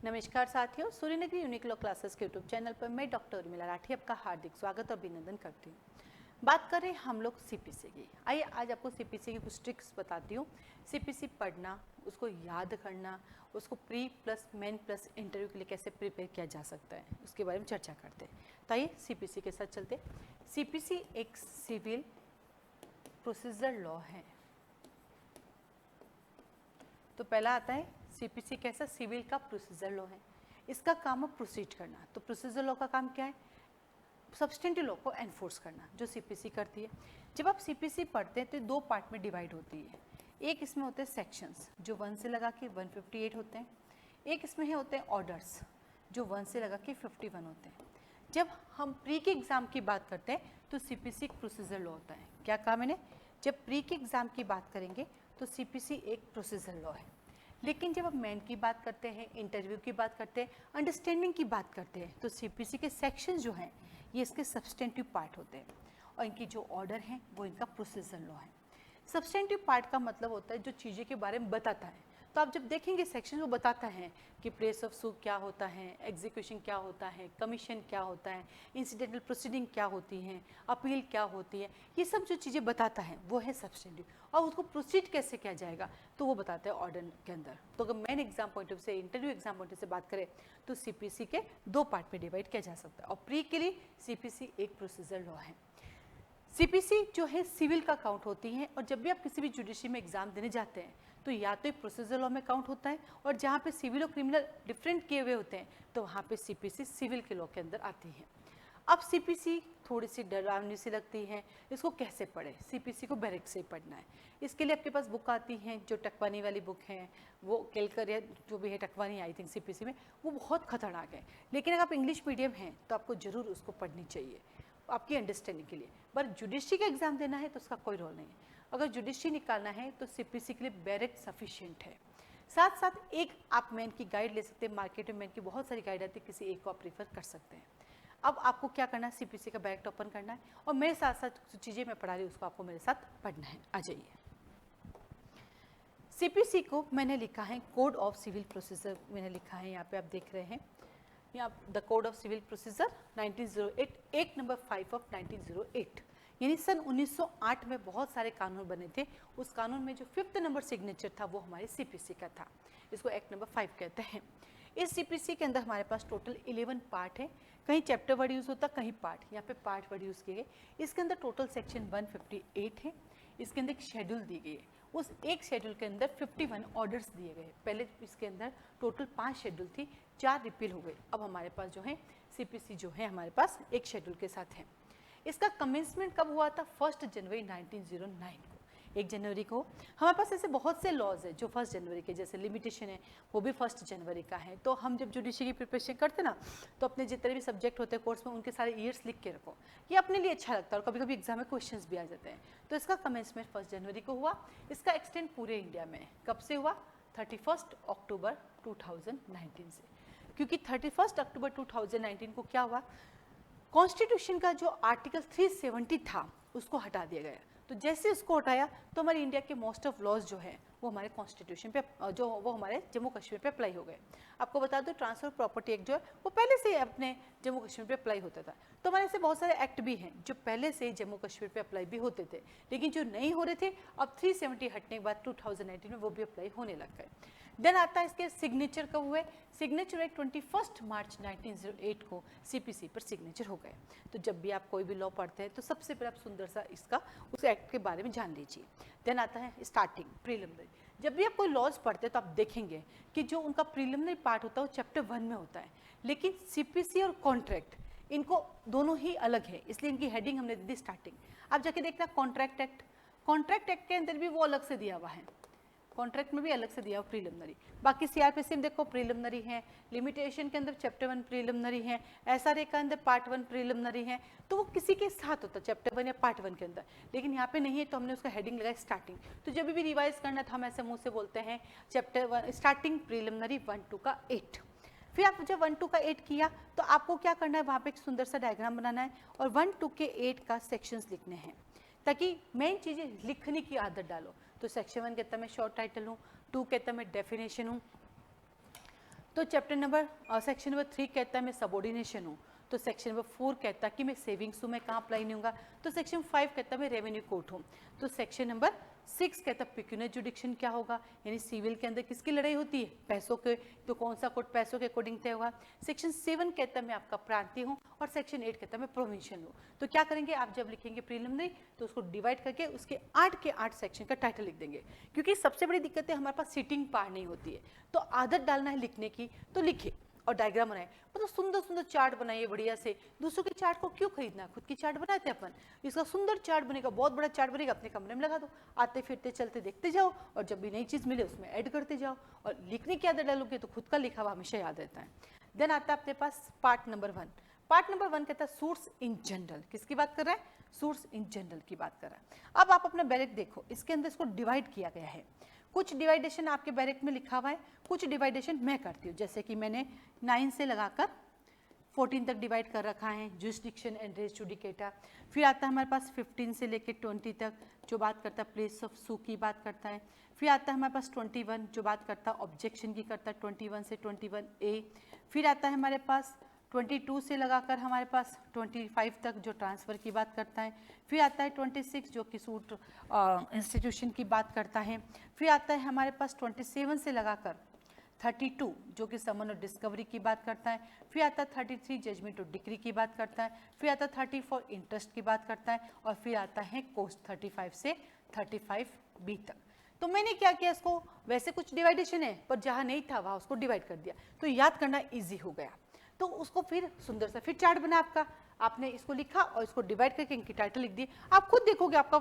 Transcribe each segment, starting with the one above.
नमस्कार साथियों, Suryanagari unique law classes के यूट्यूब चैनल पर मैं डॉक्टर उर्मिला राठी आपका हार्दिक स्वागत और अभिनंदन करती हूँ। बात करें हम लोग सीपीसी की। आइए आज आपको सीपीसी की कुछ ट्रिक्स बताती हूँ। सीपीसी पढ़ना, उसको याद करना, उसको pre plus main plus interview के लिए कैसे प्रिपेयर किया जा सकता है, उसके बारे में चर्चा करते हैं। तो आइए सीपीसी के साथ चलते। सीपीसी एक सिविल प्रोसीजर लॉ है। तो पहला आता है सीपीसी कैसा सिविल का प्रोसीजर लॉ है। इसका काम है प्रोसीड करना। तो प्रोसीजर लॉ का काम क्या है? सब्सटेंटिव लॉ को एनफोर्स करना, जो सीपीसी करती है। जब आप सीपीसी पढ़ते हैं तो दो पार्ट में डिवाइड होती है। एक इसमें होते हैं सेक्शंस जो 1 से लगा के 158 होते हैं। एक इसमें है होते हैं ऑर्डर्स जो 1 से लगा के 51 होते हैं। जब हम प्री के एग्जाम की बात करते हैं तो सीपीसी एक प्रोसीजर लॉ होता है। क्या कहा मैंने? जब प्री के एग्जाम की बात करेंगे तो सीपीसी एक प्रोसीजर लॉ है। लेकिन जब आप मेन की बात करते हैं, इंटरव्यू की बात करते हैं, अंडरस्टैंडिंग की बात करते हैं, तो सीपीसी के सेक्शन जो हैं ये इसके सब्सटेंटिव पार्ट होते हैं और इनकी जो ऑर्डर हैं वो इनका प्रोसीजर लॉ है। सब्सटेंटिव पार्ट का मतलब होता है जो चीज़ें के बारे में बताता है। तो आप जब देखेंगे सेक्शन वो बताता है कि प्लेस ऑफ सूट क्या होता है, एग्जीक्यूशन क्या होता है, कमीशन क्या होता है, इंसिडेंटल प्रोसीडिंग क्या होती हैं, अपील क्या होती है, ये सब जो चीज़ें बताता है वो है सब्सटेंटिव। और उसको प्रोसीड कैसे किया जाएगा तो वो बताता है ऑर्डर के अंदर। तो अगर मेन एग्जाम पॉइंट ऑफ से, इंटरव्यू एग्जाम पॉइंट से बात करें तो सीपीसी के दो पार्ट में डिवाइड किया जा सकता है और प्री के लिए सीपीसी एक प्रोसीजर लॉ है। सीपीसी जो है सिविल का काउंट होती है और जब भी आप किसी भी जुडिशरी में एग्जाम देने जाते हैं तो या तो एक प्रोसीजर लॉ में काउंट होता है और जहाँ पे सिविल और क्रिमिनल डिफरेंट किए हुए होते हैं तो वहाँ पे सीपीसी सिविल के लॉ के अंदर आती है। अब सीपीसी थोड़ी सी डरावनी सी लगती है, इसको कैसे पढ़े? सीपीसी को बैरिक से पढ़ना है। इसके लिए आपके पास बुक आती हैं जो टकवानी वाली बुक है, वो केलकर या जो भी है टकवानी आई थिंक सीपीसी में, वो बहुत खतरनाक है। लेकिन अगर आप इंग्लिश मीडियम हैं तो आपको ज़रूर उसको पढ़नी चाहिए आपकी अंडरस्टैंडिंग के लिए। पर जुडिशरी का एग्जाम देना है तो उसका कोई रोल नहीं है। अगर जुडिशरी निकालना है तो सीपीसी के लिए बैरिक सफिशिएंट है। साथ साथ एक आप मेन की गाइड ले सकते हैं। मार्केट में मेन की बहुत सारी गाइड आती है, किसी एक को आप प्रीफर कर सकते हैं। अब आपको क्या करना है? सीपीसी का बैरिक ओपन करना है और मेरे साथ साथ जो चीज़ें मैं पढ़ा रही हूँ उसको आपको मेरे साथ पढ़ना है। आ जाइए। सीपीसी को मैंने लिखा है कोड ऑफ सिविल प्रोसीजर, मैंने लिखा है यहाँ पे आप देख रहे हैं। यहाँ the code of civil procedure 1908, act number 5 of 1908, यानी सन 1908 में बहुत सारे कानून बने थे। उस कानून में जो 5th नंबर सिग्नेचर था वो हमारे सीपीसी का था। इसको एक्ट नंबर 5 कहते हैं। इस सीपीसी के अंदर हमारे पास टोटल 11 पार्ट है। कहीं चैप्टर वर्ड यूज़ होता, कहीं पार्ट, यहाँ पे पार्ट वर्ड यूज़ किए गए। इसके अंदर टोटल सेक्शन 158 है। इसके अंदर एक शेड्यूल दी गई है। उस एक शेड्यूल के अंदर 51 ऑर्डर्स दिए गए। पहले इसके अंदर टोटल 5 शेड्यूल थी, 4 रिपील हो गए। अब हमारे पास जो है सीपीसी जो है हमारे पास एक शेड्यूल के साथ है। इसका कमेंसमेंट कब हुआ था? 1 जनवरी 1909 को, 1 जनवरी को। हमारे पास ऐसे बहुत से लॉज है जो 1 जनवरी के, जैसे लिमिटेशन है वो भी 1 जनवरी का है। तो हम जब जुडिशरी की प्रिपरेशन करते ना तो अपने जितने भी सब्जेक्ट होते हैं कोर्स में उनके सारे ईयर्स लिख के रखो, ये अपने लिए अच्छा लगता है और कभी कभी एग्जाम में क्वेश्चंस भी आ जाते हैं। तो इसका कमेंसमेंट 1 जनवरी को हुआ। इसका एक्सटेंड पूरे इंडिया में कब से हुआ? 31 अक्टूबर 2019 से। क्योंकि 31 अक्टूबर 2019 को क्या हुआ? कॉन्स्टिट्यूशन का जो आर्टिकल 370 था उसको हटा दिया गया। तो जैसे उसको हटाया तो हमारे इंडिया के मोस्ट ऑफ लॉज जो है वो हमारे कॉन्स्टिट्यूशन पे, जो वो हमारे जम्मू कश्मीर पे अप्लाई हो गए। आपको बता दो ट्रांसफर प्रॉपर्टी एक्ट जो है वो पहले से अपने जम्मू कश्मीर पे अप्लाई होता था। तो हमारे ऐसे बहुत सारे एक्ट भी हैं जो पहले से जम्मू कश्मीर पे अप्लाई भी होते थे, लेकिन जो नहीं हो रहे थे अब 370 हटने के बाद 2019 में वो भी अप्लाई होने लग गए। देन आता है इसके सिग्नेचर कब हुए? सिग्नेचर एक 21 मार्च 1908 को सीपीसी पर सिग्नेचर हो गए। तो जब भी आप कोई भी लॉ पढ़ते हैं तो सबसे पहले आप सुंदर सा इसका उस एक्ट के बारे में जान लीजिए। देन आता है स्टार्टिंग प्रीलिमिनरी। जब भी आप कोई लॉज पढ़ते हैं तो आप देखेंगे कि जो उनका प्रीलिमिनरी पार्ट होता है वो चैप्टर 1 में होता है, लेकिन सीपीसी और कॉन्ट्रैक्ट इनको दोनों ही अलग है, इसलिए इनकी हेडिंग हमने दी स्टार्टिंग। आप जाके देखना कॉन्ट्रैक्ट एक्ट, कॉन्ट्रैक्ट एक्ट के अंदर भी वो अलग से दिया हुआ है, कॉन्ट्रैक्ट में भी अलग से दिया हुआ प्रीलिमिनरी। बाकी सीआरपीसी में देखो प्रीलिमिनरी है, लिमिटेशन के अंदर चैप्टर 1 प्रीलिमिनरी है, एसआरए के अंदर पार्ट 1 प्रीलिमिनरी है। तो वो किसी के साथ होता है चैप्टर 1 या पार्ट 1 के अंदर, लेकिन यहाँ पे नहीं है तो हमने उसका हेडिंग लगाया स्टार्टिंग। तो जब भी रिवाइज करना था हम ऐसे मुँह से बोलते हैं चैप्टर 1 स्टार्टिंग प्रीलिमिनरी 1 2 का 8। फिर आप जब 1 2 का 8 किया तो आपको क्या करना है? वहाँ पे एक सुंदर सा डायग्राम बनाना है और 1 2 के 8 का सेक्शंस लिखने हैं, ताकि मेन चीज़ें लिखने की आदत डालो। तो सेक्शन 1 कहता मैं शॉर्ट टाइटल हूँ, 2 कहता मैं डेफिनेशन हूँ, तो चैप्टर नंबर सेक्शन नंबर 3 कहता है मैं सबऑर्डिनेशन हूँ, तो सेक्शन नंबर 4 कहता है कि मैं सेविंग्स हूँ, मैं कहाँ अप्लाई नहीं होगा, तो सेक्शन 5 कहता है मैं रेवेन्यू कोर्ट हूँ, तो सेक्शन नंबर 6 कहता है पेक्यूनियर जुडिक्शन क्या होगा, यानी सिविल के अंदर किसकी लड़ाई होती है, पैसों के, तो कौन सा कोर्ट पैसों के अकॉर्डिंग तय होगा। सेक्शन 7 कहता है मैं आपका प्रांतीय हूँ, और सेक्शन 8 कहता है मैं प्रोविंशियल हूँ। तो क्या करेंगे आप जब लिखेंगे प्रीलिमिनरी तो उसको डिवाइड करके उसके 8 के 8 सेक्शन का टाइटल लिख देंगे, क्योंकि सबसे बड़ी दिक्कत है हमारे पास सीटिंग पार नहीं होती है, तो आदत डालना है लिखने की तो लिखे और डायग्राम बनाए, मतलब सुंदर सुंदर चार्ट बनाइए बढ़िया से। दूसरों के चार्ट को क्यों खरीदना, खुद की चार्ट बनाते हैं अपन, इसका सुंदर चार्ट बनेगा, बहुत बड़ा चार्ट बनेगा, अपने कमरे में लगा दो, आते फिरते चलते देखते जाओ, और जब भी नई चीज मिले उसमें ऐड करते जाओ, और लिखने की आदत डालोगे तो खुद का लिखा हुआ हमेशा याद रहता है। देन आता है अपने पास पार्ट नंबर 1। पार्ट नंबर 1 कहता है सूट्स इन जनरल, किसकी बात कर रहा है, सूट्स इन जनरल की बात कर रहा है। अब आप अपना बैलेट देखो, इसके अंदर इसको डिवाइड किया गया है, कुछ डिवाइडेशन आपके बैलेट में लिखा हुआ है, कुछ डिवाइडेशन मैं करती हूँ, जैसे कि मैंने 9 से लगाकर 14 तक डिवाइड कर रखा है, जुरिस्डिक्शन एंड रेस जुडिकेटा। फिर आता है हमारे पास 15 से लेकर 20 तक जो बात करता है प्लेस ऑफ सू की बात करता है। फिर आता है हमारे पास 21 जो बात करता है ऑब्जेक्शन की करता है, 21 से 21A। फिर आता है हमारे पास 22 से लगाकर हमारे पास 25 तक जो ट्रांसफ़र की बात करता है। फिर आता है 26 जो कि सूट इंस्टीट्यूशन की बात करता है। फिर आता है हमारे पास 27 से लगाकर 32 जो कि समन और डिस्कवरी की बात करता है। फिर आता है 33 जजमेंट और डिक्री की बात करता है। फिर आता है 34 इंटरेस्ट की बात करता है, और फिर आता है कोस्ट 35 से 35B तक। तो मैंने क्या किया, इसको वैसे कुछ डिवाइडेशन है पर जहाँ नहीं था वहाँ उसको डिवाइड कर दिया, तो याद करना ईजी हो गया। तो उसको फिर सुंदर सा फिर चार्ट बना आपका, आपने इसको लिखा और इसको डिवाइड करके इनकी टाइटल लिख दिए। आप खुद देखोगे आपका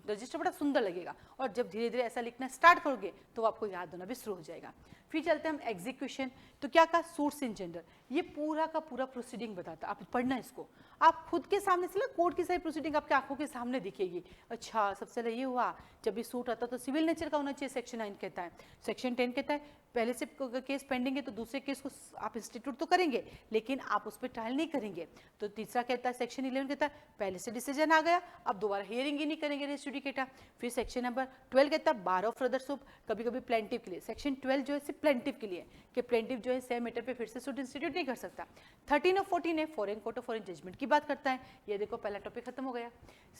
रजिस्टर बड़ा सुंदर लगेगा, और जब धीरे धीरे ऐसा लिखना स्टार्ट करोगे तो आपको याद होना भी शुरू हो जाएगा। फिर चलते हैं हम एग्जीक्यूशन। तो क्या कहा, सूट्स इन जनरल, ये पूरा का पूरा प्रोसीडिंग बताता है, आप पढ़ना इसको, आप खुद के सामने से कोर्ट की सारी प्रोसीडिंग आपकी आंखों के सामने दिखेगी। अच्छा सबसे पहले ये हुआ, जब भी सूट आता तो सिविल नेचर का होना चाहिए, सेक्शन 9 कहता है। सेक्शन 10 कहता है पहले से केस पेंडिंग है तो दूसरे केस को आप इंस्टीट्यूट तो करेंगे लेकिन आप उस पर ट्रायल नहीं करेंगे। तो तीसरा कहता है सेक्शन 11 कहता है पहले से डिसीजन आ गया, अब दोबारा हियरिंग ही नहीं करेंगे रेस जुडिकेटा। फिर सेक्शन नंबर 12 कहता है बार ऑफ अदर सूट, कभी कभी प्लेंटिव के लिए। सेक्शन 12 जो है सिर्फ प्लेंटिव के लिए, कि प्लेंटिव जो है सेम मैटर पे फिर से सूट इंस्टीट्यूट नहीं कर सकता। 13 और 14 है foreign court of foreign judgment की बात करता है, ये देखो पहला टॉपिक खत्म हो गया।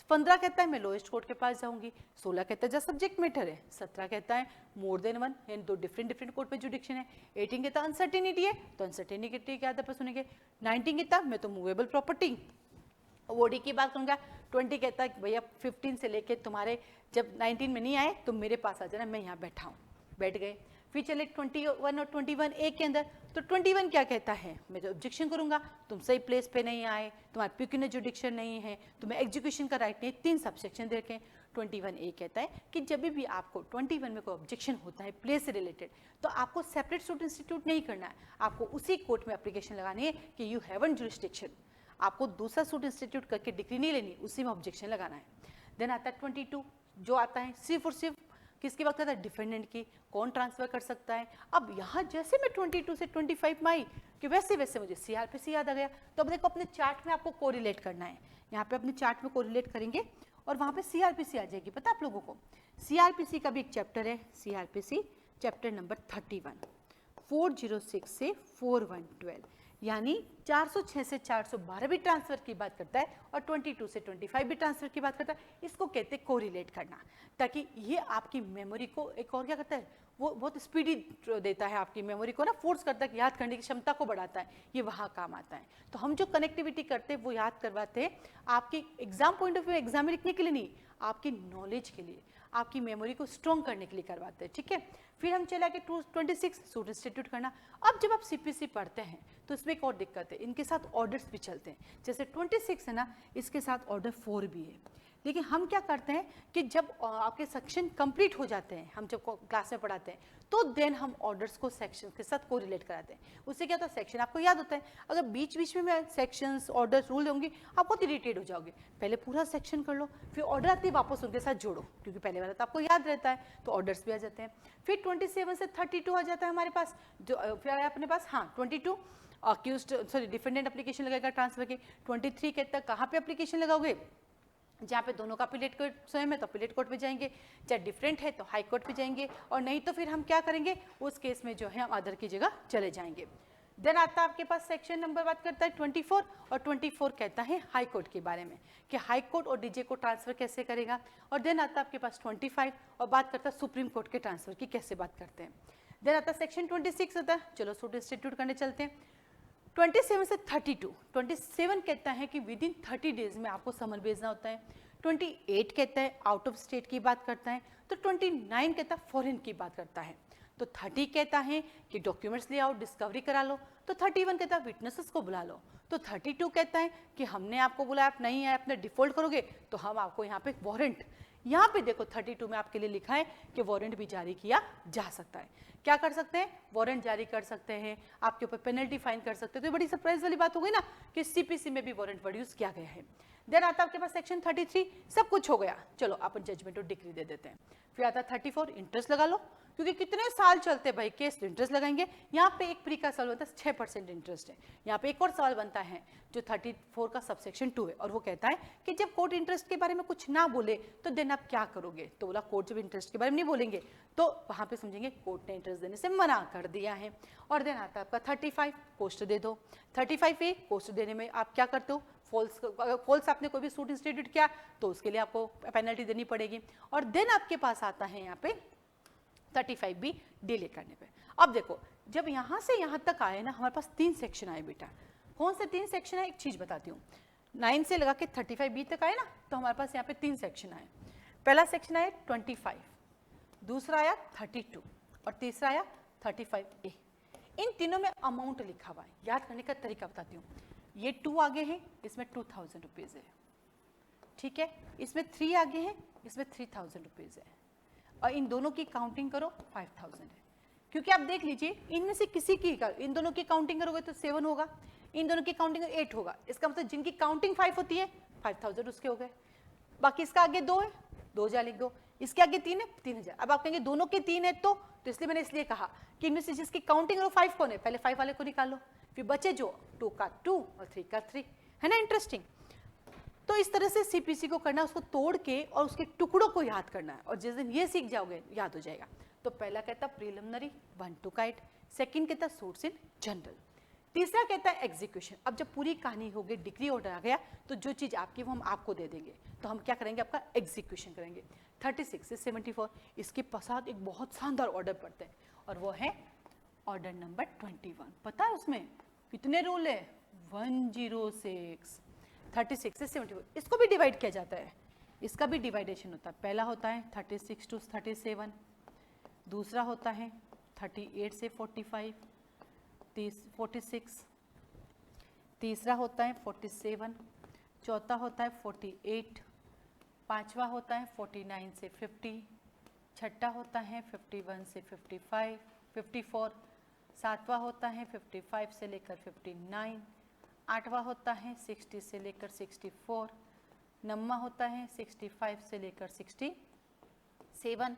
15 कहता है मैं लोएस्ट कोर्ट के पास जाऊंगी। 16 कहता है जब सब्जेक्ट मैटर है। 17 कहता है मोर देन वन, यानी दो डिफरेंट कोर्ट पे जुडिक्शन है। 18 कहता है अनसर्टेनिटी है, तो अनसर्टेनिटी क्या आता है सुनेंगे। 19 कहता मैं तो मूवेबल प्रॉपर्टी ओडी की बात करूंगा। 20 कहता है भैया 15 से लेके तुम्हारे जब 19 में नहीं आए तुम मेरे पास आ जाना, मैं यहाँ बैठा हूँ, बैठ गए। फिर चले 21 और 21A के अंदर, तो 21 क्या कहता है, मैं जो ऑब्जेक्शन करूंगा तुम सही प्लेस पे नहीं आए, तुम्हारे पेक्यूनियर जुडिक्शन नहीं है, तुम्हें एग्जीक्यूशन का राइट नहीं, 3 सबसेक्शन देखें। 21A कहता है कि जब भी आपको 21 में कोई ऑब्जेक्शन होता है प्लेस से रिलेटेड, तो आपको सेपरेट सूट इंस्टीट्यूट नहीं करना है, आपको उसी कोर्ट में एप्लीकेशन लगानी है कि यू हैव एन जुरिस्डिक्शन। आपको दूसरा सूट इंस्टीट्यूट करके डिग्री नहीं लेनी, उसी में ऑब्जेक्शन लगाना है। देन आता है 22 जो आता है सिर्फ और सिर्फ किसकी बात करता है, डिफेंडेंट की, कौन ट्रांसफर कर सकता है। अब यहाँ जैसे मैं 22 से 25 में आई कि वैसे वैसे मुझे CRPC याद आ गया। तो अब देखो अपने चार्ट में आपको कोरिलेट करना है, यहाँ पे अपने चार्ट में कोरिलेट करेंगे और वहाँ पे CRPC आ जाएगी। पता आप लोगों को CRPC का भी एक चैप्टर है, CRPC चैप्टर नंबर 31, 406 से 4112, यानी 406 से 412 भी ट्रांसफर की बात करता है और 22 से 25 भी ट्रांसफर की बात करता है। इसको कहते हैं कोरिलेट करना, ताकि ये आपकी मेमोरी को एक और क्या करता है, वो बहुत स्पीडी देता है, आपकी मेमोरी को ना फोर्स करता है, याद करने की क्षमता को बढ़ाता है, ये वहाँ काम आता है। तो हम जो कनेक्टिविटी करते हैं वो याद करवाते हैं आपकी exam point of view, exam में लिखने के लिए नहीं, आपकी नॉलेज के लिए, आपकी मेमोरी को स्ट्रॉन्ग करने के लिए करवाते हैं। ठीक है, फिर हम चला के 26 सूट इंस्टीट्यूट करना। अब जब आप CPC पढ़ते हैं तो इसमें एक और दिक्कत है, इनके साथ ऑर्डर्स भी चलते हैं। जैसे 26 है ना, इसके साथ ऑर्डर 4 भी है। लेकिन हम क्या करते हैं कि जब आपके सेक्शन कंप्लीट हो जाते हैं, हम जब क्लास में पढ़ाते हैं, तो देन हम ऑर्डर्स को सेक्शन के साथ कोरिलेट कराते हैं। उससे क्या होता है, सेक्शन आपको याद होता है। अगर बीच बीच में मैं सेक्शंस ऑर्डर्स रूल होंगी, आप बहुत इरिटेट हो जाओगे। पहले पूरा सेक्शन कर लो, फिर ऑर्डर आते ही वापस उनके साथ जोड़ो, क्योंकि पहले वाला तो आपको याद रहता है, तो ऑर्डर्स भी आ जाते हैं। फिर 27 से 32 आ जाता है हमारे पास, जो फिर आया अपने पास, हाँ 22 अक्यूज्ड सॉरी डिफेंडेंट एप्लीकेशन लगाएगा ट्रांसफर की। 23 कहता है कहाँ पे एप्लीकेशन लगाओगे, जहाँ पे दोनों का अपीलेट कोर्ट सेम है तो अपीलेट कोर्ट में जाएंगे, चाहे डिफरेंट है तो हाई कोर्ट पे जाएंगे, और नहीं तो फिर हम क्या करेंगे, उस केस में जो है हम अदर की जगह चले जाएंगे। देन आता है आपके पास सेक्शन नंबर बात करता है 24, और 24 कहता है हाई कोर्ट के बारे में कि हाई कोर्ट और डीजे को ट्रांसफर कैसे करेगा। और देन आता है आपके पास 25 और बात करता है सुप्रीम कोर्ट के ट्रांसफर की कैसे बात करते हैं। देन आता है सेक्शन 26 होता है, चलो सूट इंस्टीट्यूट करने चलते हैं। 27 से 32, 27 कहता है कि विद इन 30 डेज में आपको समन भेजना होता है। 28 कहता है आउट ऑफ स्टेट की बात करता है, तो 29 कहता है फॉरेन की बात करता है। तो 30 कहता है कि डॉक्यूमेंट्स ले आओ, डिस्कवरी करा लो, तो 31 कहता है विटनेसेस को बुला लो, तो 32 कहता है कि हमने आपको बुलाया, आप नहीं आए, अपने डिफॉल्ट करोगे तो हम आपको यहाँ पे वारंट, यहाँ पे देखो 32 में आपके लिए लिखा है कि वारंट भी जारी किया जा सकता है। क्या कर सकते हैं, वारंट जारी कर सकते हैं, आपके ऊपर पेनल्टी फाइन कर सकते हैं। तो ये बड़ी सरप्राइज वाली बात हो गई ना कि सीपीसी में भी वारंट प्रोड्यूस किया गया है। देन आता है आपके पास सेक्शन 33, सब कुछ हो गया, चलो अपन जजमेंट और डिक्री दे देते हैं। फिर आता है 34, इंटरेस्ट लगा लो, क्योंकि कितने साल चलते भाई केस, तो इंटरेस्ट लगाएंगे। यहाँ पे एक प्री का सवाल बनता है 6% इंटरेस्ट है। यहाँ पे एक और सवाल बनता है जो 34 का सबसेक्शन 2 है, और वो कहता है कि जब कोर्ट इंटरेस्ट के बारे में कुछ ना बोले तो देन आप क्या करोगे। तो बोला कोर्ट जब इंटरेस्ट के बारे में नहीं बोलेंगे तो वहाँ पे समझेंगे कोर्ट ने इंटरेस्ट देने से मना कर दिया है। और देन आता है आपका 35, कोस्ट दे दो। 35A कोस्ट देने में आप क्या करते हो, फॉल्स आपने कोई भी सूट इंस्टीट्यूट किया तो उसके लिए आपको पेनल्टी देनी पड़ेगी। और देन आपके पास आता है यहाँ पे 35B डिले करने पे। अब देखो जब यहाँ से यहाँ तक आए ना, हमारे पास 3 सेक्शन आए बेटा। कौन से 3 सेक्शन है, एक चीज बताती हूँ। 9 से लगा के 35B तक आए ना, तो हमारे पास यहाँ पे 3 सेक्शन आए। पहला सेक्शन आया 25, दूसरा आया 32 और तीसरा आया 35A। इन तीनों में अमाउंट लिखा हुआ है, याद करने का तरीका बताती हूँ। ये 2 आगे है, इसमें 2000 रुपीज है, ठीक है। इसमें 3 आगे है, इसमें 3000 रुपीज है, और इन दोनों की काउंटिंग करो 5000 है। क्योंकि आप देख लीजिए इनमें से किसी की, इन दोनों की काउंटिंग करोगे तो 7 होगा, इन दोनों की काउंटिंग 8 होगा। इसका मतलब जिनकी काउंटिंग 5 होती है 5000 उसके हो गए। बाकी इसका आगे 2 है, 2000 लिख दो, इसके आगे 3 है, 3000। अब आप कहेंगे दोनों के 3 है तो इसलिए मैंने इसलिए कहा कि इनमें से जिसकी काउंटिंग करो 5 कौन है, पहले 5 वाले को निकालो, फिर बचे जो 2 का 2 और 3 का 3, है ना। इंटरेस्टिंग। तो इस तरह से सीपीसी को करना, उसको तोड़ के और उसके टुकड़ों को याद करना है, और जिस दिन ये सीख जाओगे याद हो जाएगा। तो पहला कहता प्रिलिमिनरी 1 to काइट, सेकंड कहता सूट्स इन जनरल, तीसरा कहता है एग्जीक्यूशन। अब जब पूरी कहानी हो गई, डिग्री ऑर्डर आ गया, तो जो चीज आपकी वो हम आपको दे देंगे, तो हम क्या करेंगे, आपका एग्जीक्यूशन करेंगे। 36 से 74 इसके पश्चात एक बहुत शानदार ऑर्डर पड़ते हैं, और वो है ऑर्डर नंबर 21। पता है उसमें कितने रूल है, 106, 36 से 74। इसको भी डिवाइड किया जाता है, इसका भी डिवाइडेशन होता है। पहला होता है 36 to 37, दूसरा होता है 38 से 45, 46, तीसरा होता है 47, चौथा होता है 48, पांचवा होता है 49 से 50, छठा होता है 51 से 55, 54, सातवां होता है 55 से लेकर 59, आठवां होता है 60 से लेकर 64, नौवां होता है 65 से लेकर 67,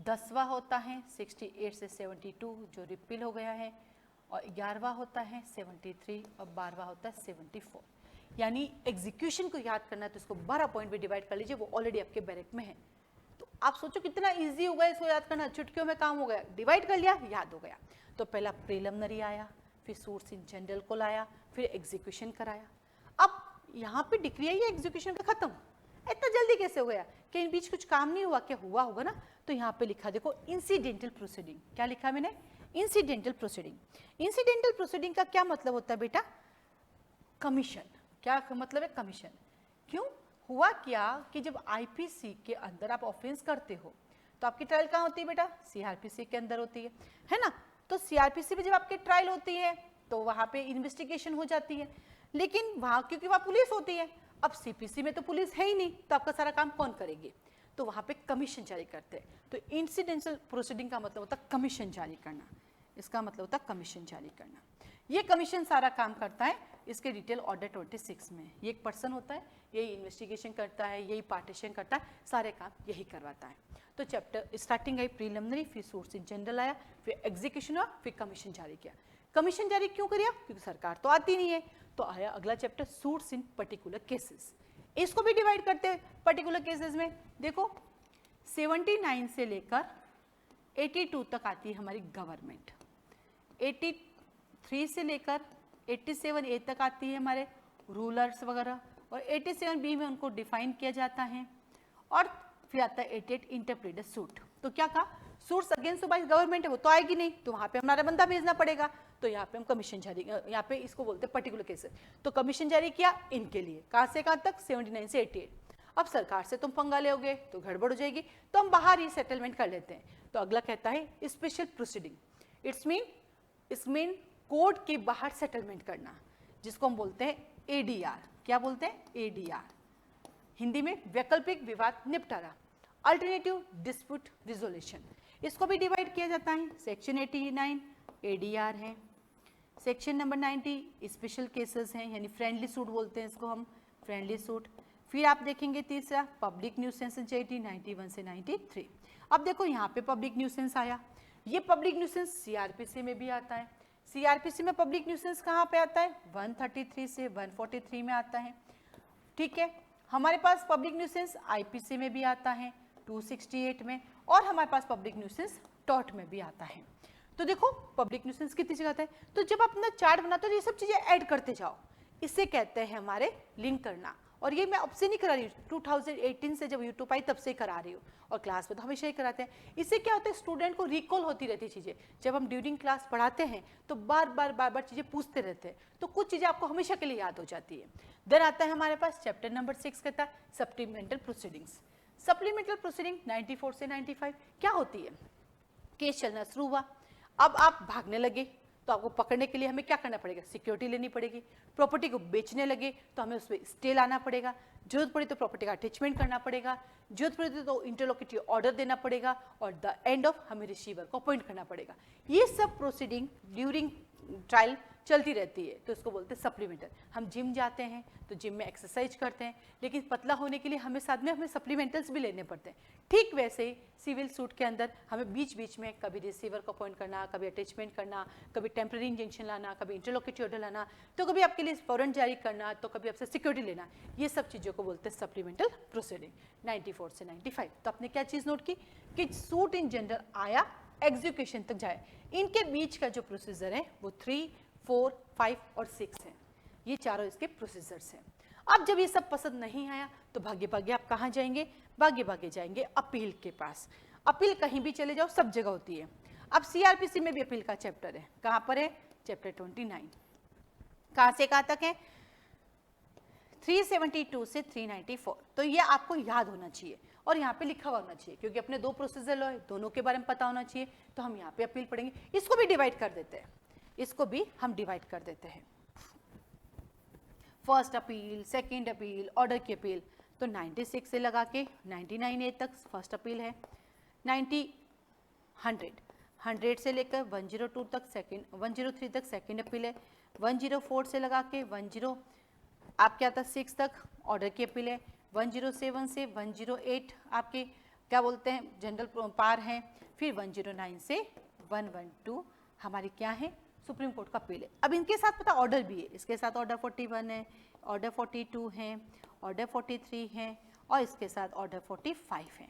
10वां होता है 68 से 72 जो रिपील हो गया है, और 11वां होता है 73 और 12वां होता है 74। यानी एग्जीक्यूशन को याद करना है तो इसको 12 पॉइंट में डिवाइड कर लीजिए, वो ऑलरेडी आपके बैरेक में है। तो आप सोचो कितना इजी हो गया इसको याद करना, चुटकियों में काम हो गया, डिवाइड कर लिया, याद हो गया। तो पहला प्रिलिमिनरी आया, फिर सूट्स इन जनरल को लाया, फिर एग्जीक्यूशन कराया। अब यहाँ पे डिक्री आई है, एग्जीक्यूशन का खत्म, इतना जल्दी कैसे हो गया कि इन बीच कुछ काम नहीं हुआ, क्या हुआ होगा ना। तो यहाँ पे लिखा देखो इंसिडेंटल प्रोसीडिंग, क्या लिखा मैंने, इंसिडेंटल प्रोसीडिंग। इंसिडेंटल प्रोसीडिंग का क्या मतलब होता है बेटा, कमीशन। क्या मतलब है, कमीशन। क्यों हुआ क्या कि जब आईपीसी के अंदर आप ऑफेंस करते हो तो आपकी ट्रायल कहाँ होती है बेटा, सीआरपीसी के अंदर होती है ना। तो सीआरपीसी में जब आपकी ट्रायल होती है तो वहां पे इन्वेस्टिगेशन हो जाती है, लेकिन वहां क्योंकि वहां पुलिस होती है, अब सीपीसी में तो पुलिस है ही नहीं, तो आपका सारा काम कौन करेगी, तो वहां पे कमीशन जारी करते हैं। तो इंसिडेंटल प्रोसीडिंग का मतलब होता है कमीशन जारी करना, इसका मतलब होता है कमीशन जारी करना। ये कमीशन सारा काम करता है, इसके डिटेल ऑर्डर 26 में। ये एक पर्सन होता है, यही इन्वेस्टिगेशन करता है, यही पार्टीशन करता है, सारे काम यही करवाता है। तो चैप्टर स्टार्टिंग आई प्रीलिमिनरी, फिर सूट्स इन जनरल आया, फिर एग्जीक्यूशन हुआ, फिर कमीशन जारी किया। कमीशन जारी क्यों किया, क्योंकि सरकार तो आती नहीं है, तो आया अगला चैप्टर सूट्स इन पर्टिकुलर केसेस। इसको भी डिवाइड करते हैं पर्टिकुलर केसेस में। देखो 79 से लेकर 82 तक आती है हमारी गवर्नमेंट, 83 से लेकर 87A तक आती है हमारे रूलर्स वगैरह, और 87B में उनको डिफाइन किया जाता है, और फिर आता है 88 इंटरप्रेटर सूट। तो क्या कहा, सूट्स अगेंस्ट बाय गवर्नमेंट है वो तो आएगी नहीं, तो वहां पे हमारा बंदा भेजना पड़ेगा, तो यहाँ पे हम कमीशन जारी, यहाँ पे इसको बोलते हैं पर्टिकुलर केसेस। तो कमीशन जारी किया इनके लिए, कहाँ से कहाँ तक, 79 से 88। अब सरकार से तुम पंगा लोगे तो गड़बड़ हो जाएगी, तो हम बाहर ही सेटलमेंट कर लेते हैं। तो अगला कहता है special proceeding, it's mean court के बाहर सेटलमेंट करना, जिसको हम बोलते हैं ADR। क्या बोलते हैं, ADR, हिंदी में वैकल्पिक विवाद निपटारा, अल्टरनेटिव डिस्प्यूट रिजोल्यूशन। इसको भी डिवाइड किया जाता है। सेक्शन 89 ADR है, सेक्शन नंबर 90 स्पेशल केसेस हैं, यानी फ्रेंडली सूट बोलते हैं इसको हम, फ्रेंडली सूट। फिर आप देखेंगे तीसरा पब्लिक न्यूसेंस 91 से 93। अब देखो यहाँ पे पब्लिक न्यूसेंस आया, ये पब्लिक न्यूसेंस CRPC में भी आता है। CRPC में पब्लिक न्यूसेंस कहाँ पे आता है, 133 से 143 में आता है। ठीक है, हमारे पास पब्लिक न्यूसेंस IPC में भी आता है 268 में, और हमारे पास पब्लिक न्यूसेंस टॉर्ट में भी आता है। तो देखो पब्लिक न्यूसेंस कितनी जगह आता है, तो जब आप अपना चार्ट बनाते हो तो ये सब चीजें ऐड करते जाओ, इससे कहते हैं हमारे लिंक करना। और ये मैं अब से नहीं करा रही हूँ, 2018 से जब यूट्यूब आई तब से करा रही हूँ, और क्लास में तो हमेशा ही कराते हैं। इससे क्या होता है, स्टूडेंट को रिकॉल होती रहती चीज़ें। जब हम ड्यूरिंग क्लास पढ़ाते हैं तो बार बार चीज़ें पूछते रहते हैं, तो कुछ चीज़ें आपको हमेशा के लिए याद हो जाती है। देन आता है हमारे पास चैप्टर नंबर 6 कहता है सप्लीमेंटल प्रोसीडिंग्स। सप्लीमेंटल प्रोसीडिंग 94 से 95 क्या होती है, केस चलना शुरू हुआ, अब आप भागने लगे तो आपको पकड़ने के लिए हमें क्या करना पड़ेगा, सिक्योरिटी लेनी पड़ेगी। प्रॉपर्टी को बेचने लगे तो हमें उसमें स्टे लाना पड़ेगा, जरूरत पड़ी तो प्रॉपर्टी का अटैचमेंट करना पड़ेगा, जरूरत पड़ी तो इंटरलोकेटरी ऑर्डर देना पड़ेगा, और द एंड ऑफ हमें रिसीवर को अपॉइंट करना पड़ेगा। ये सब प्रोसीडिंग ड्यूरिंग ट्रायल चलती रहती है, तो इसको बोलते हैं सप्लीमेंटल। हम जिम जाते हैं तो जिम में एक्सरसाइज करते हैं, लेकिन पतला होने के लिए हमें साथ में हमें सप्लीमेंटल्स भी लेने पड़ते हैं। ठीक वैसे ही सिविल सूट के अंदर हमें बीच बीच में कभी रिसीवर को अपॉइंट करना, कभी अटैचमेंट करना, कभी टेम्पररी इंजंक्शन लाना, कभी इंटरलोकेटरी ऑर्डर लाना, तो कभी आपके लिए वारंट जारी करना, तो कभी आपसे सिक्योरिटी लेना, ये सब चीज़ों को बोलते हैं सप्लीमेंटल प्रोसीडिंग 94 से 95। तो आपने क्या चीज़ नोट की कि सूट इन जनरल आया, एग्जीक्यूशन तक जाए, इनके बीच का जो प्रोसीजर है वो 3, 4, 5 और 6 है। ये चारों इसके प्रोसीजर्स हैं। अब जब ये सब पसंद नहीं आया तो भागे भागे आप कहाँ जाएंगे, भागे भागे जाएंगे अपील के पास। अपील कहीं भी चले जाओ सब जगह होती है। अब CRPC में भी अपील का चैप्टर है, कहाँ पर है, चैप्टर 29। कहाँ से कहाँ तक है, 372 से 394। तो ये आपको याद होना चाहिए और यहाँ पे लिखा हुआ होना चाहिए, क्योंकि अपने दो प्रोसीजर लो है, दोनों के बारे में पता होना चाहिए। तो हम यहाँ पे अपील पढ़ेंगे, इसको भी डिवाइड कर देते हैं, इसको भी हम डिवाइड कर देते हैं। First appeal, second appeal, order की अपील, तो 96 से लगा के 99A तक फर्स्ट अपील है, 100 से लेकर 102 तक सेकंड, 103 तक सेकंड अपील है, 104 से लगा के 10 आपके आता 6 तक ऑर्डर की अपील है, 107 से 108 आपके क्या बोलते हैं जनरल पार हैं, फिर 109 से 112 हमारी क्या है, सुप्रीम कोर्ट का अपील है। अब इनके साथ पता ऑर्डर भी है, इसके साथ ऑर्डर 41 है, ऑर्डर 42 है, ऑर्डर 43 है, और इसके साथ ऑर्डर 45 है।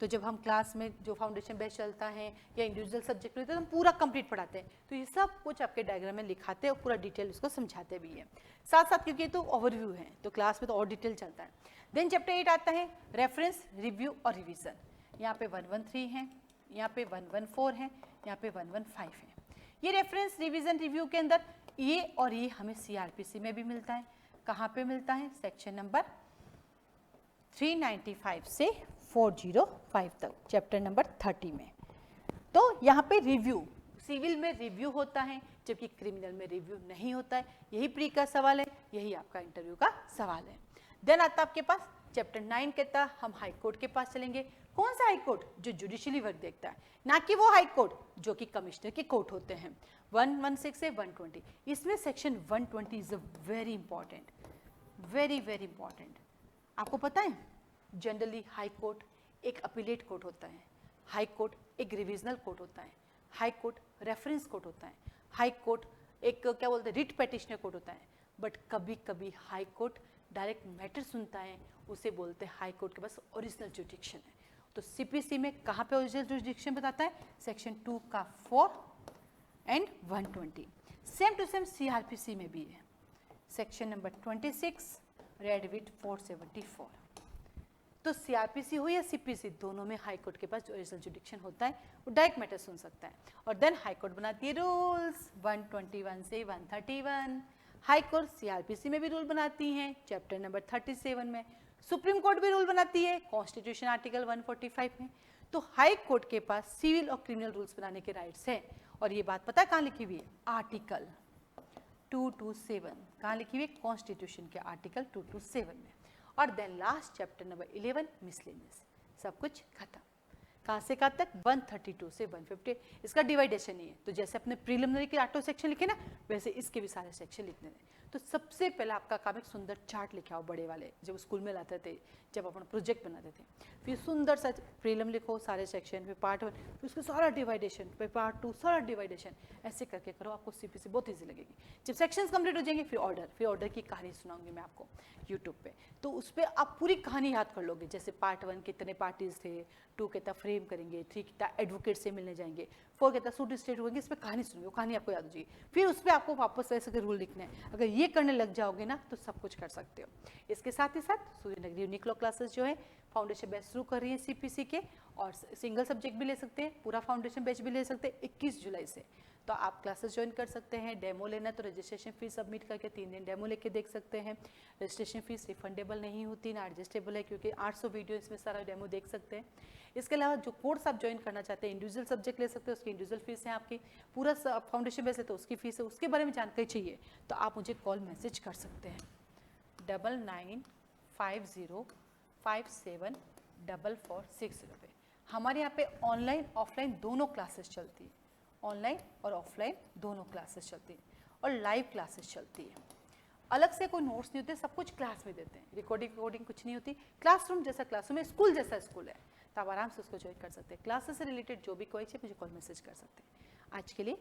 तो जब हम क्लास में जो फाउंडेशन बेस चलता है या इंडिविजुअल सब्जेक्ट होते हैं तो हम पूरा कंप्लीट पढ़ाते हैं, तो ये सब कुछ आपके डायग्राम में लिखाते हैं और पूरा डिटेल इसको समझाते भी हैं साथ साथ, क्योंकि ये तो ओवरव्यू है तो क्लास में तो और डिटेल चलता है। देन चैप्टर 8 आता है रेफरेंस, रिव्यू और रिविजन। यहाँ पे 113 है, यहाँ पे 114 है, यहाँ पे 115 है। ये रेफरेंस, रिवीजन, रिव्यू के अंदर ये और ये हमें CRPC में भी मिलता है। कहाँ पे मिलता है, सेक्शन नंबर 395 से 405 तक, चैप्टर नंबर 30 में। तो यहाँ पे रिव्यू, सिविल में रिव्यू होता है जबकि क्रिमिनल में रिव्यू नहीं होता है। यही प्री का सवाल है, यही आपका इंटरव्यू का सवाल है। देन आता है आपके पास चैप्टर 9 कहता है हम हाई कोर्ट के पास चलेंगे। कौन सा हाई कोर्ट, जो जुडिशियली वर्क देखता है, ना कि वो हाई कोर्ट जो कि कमिश्नर के कोर्ट होते हैं। 116 से 120, इसमें section 120 is a very important, very very important. आपको पता है जनरली हाई कोर्ट एक अपीलेट कोर्ट होता है, हाई कोर्ट एक रिविजनल कोर्ट होता है, हाई कोर्ट रेफरेंस कोर्ट होता है, हाई कोर्ट एक क्या बोलते हैं रिट पेटिशनर कोर्ट होता है, बट कभी कभी हाई कोर्ट डायरेक्ट मैटर सुनता है उसे बोलते हैं हाई कोर्ट के पास ओरिजिनल जुडिक्शन है। तो सीपीसी में कहाँ पे ओरिजिनल जुडिक्शन बताता है? सेक्शन 2 का 4 and 120। Same to same CrPC में भी है, सेक्शन नंबर 26 रेड विथ 474। तो सीआरपीसी हो या सीपीसी, दोनों में हाई कोर्ट के पास जो ओरिजिनल जुडिक्शन होता है वो डायरेक्ट मैटर सुन सकता है। और देन हाई कोर्ट बनाती है रूल्स 121 से 131। हाई कोर्ट सीआरपीसी में भी रूल बनाती हैं चैप्टर नंबर 37 में। सुप्रीम कोर्ट भी रूल बनाती है कॉन्स्टिट्यूशन आर्टिकल 145 में। तो हाई कोर्ट के पास सिविल और क्रिमिनल रूल्स बनाने के राइट्स हैं। और ये बात पता है कहाँ लिखी हुई है? आर्टिकल 227 कहाँ लिखी हुई है? कॉन्स्टिट्यूशन के आर्टिकल 227 में। और then last chapter number 11 miscellaneous. सब कुछ खत्म। कहाँ से कहाँ तक? 132 से 150। इसका डिवाइडेशन नहीं है। तो जैसे अपने प्रीलिमिनरी के 8 सेक्शन लिखे ना, वैसे इसके भी सारे सेक्शन लिखने हैं। तो सबसे पहले आपका काम एक सुंदर चार्ट लिखे आओ, बड़े वाले जब स्कूल में लाते थे, जब अपन प्रोजेक्ट बनाते थे। फिर सुंदर सा प्रीलिम लिखो सारे सेक्शन, फिर पार्ट 1, फिर उसका सारा डिवाइडेशन, फिर पार्ट 2 सारा डिवाइडेशन। ऐसे करके करो, आपको सीपीसी बहुत ईजी लगेगी। जब सेक्शंस कंप्लीट हो जाएंगे फिर ऑर्डर की कहानी सुनाऊंगी मैं आपको यूट्यूब पे। तो उस पर आप पूरी कहानी याद कर लोगे। जैसे पार्ट 1 कितने पार्टीज थे, 2 कितना फ्रेम करेंगे, 3 कितना एडवोकेट से मिलने जाएंगे, 4 कितना सूट स्टेट होंगे, इस पर कहानी सुनेंगे, वो कहानी आपको याद हो जाएगी। फिर उस पर आपको वापस ऐसे के रूल लिखने हैं। अगर ये करने लग जाओगे ना तो सब कुछ कर सकते हो। इसके साथ ही साथ सूर्यनगरी यूनिक लॉ क्लासेस जो है फाउंडेशन बैच शुरू कर रही है सीपीसी के, और सिंगल सब्जेक्ट भी ले सकते हैं, पूरा फाउंडेशन बैच भी ले सकते हैं 21 जुलाई से। तो आप क्लासेस ज्वाइन कर सकते हैं। डेमो लेना तो रजिस्ट्रेशन फीस सबमिट करके 3 दिन डेमो लेके देख सकते हैं। रजिस्ट्रेशन फीस रिफंडेबल नहीं होती ना एडजस्टेबल है, क्योंकि 800 वीडियो इसमें सारा डेमो देख सकते हैं। इसके अलावा जो कोर्स आप ज्वाइन करना चाहते हैं, इंडिविजुअल सब्जेक्ट ले सकते हैं, उसकी इंडिविजुअल फीस है आपकी। पूरा फाउंडेशन बेस है तो उसकी फीस है। उसके बारे में जानकारी चाहिए तो आप मुझे कॉल मैसेज कर सकते हैं 9950574460 पे। हमारे यहाँ पे ऑनलाइन ऑफलाइन दोनों क्लासेस चलती है, ऑनलाइन और ऑफलाइन दोनों क्लासेस चलती है, और लाइव क्लासेस चलती है। अलग से कोई नोट्स नहीं होते, सब कुछ क्लास में देते हैं। रिकॉर्डिंग कुछ नहीं होती। क्लासरूम जैसा क्लासरूम है, स्कूल जैसा स्कूल है, तो आप आराम से उसको ज्वाइन कर सकते हैं। क्लासेस से रिलेटेड जो भी कोई चाहिए मुझे कॉल मैसेज कर सकते हैं। आज के लिए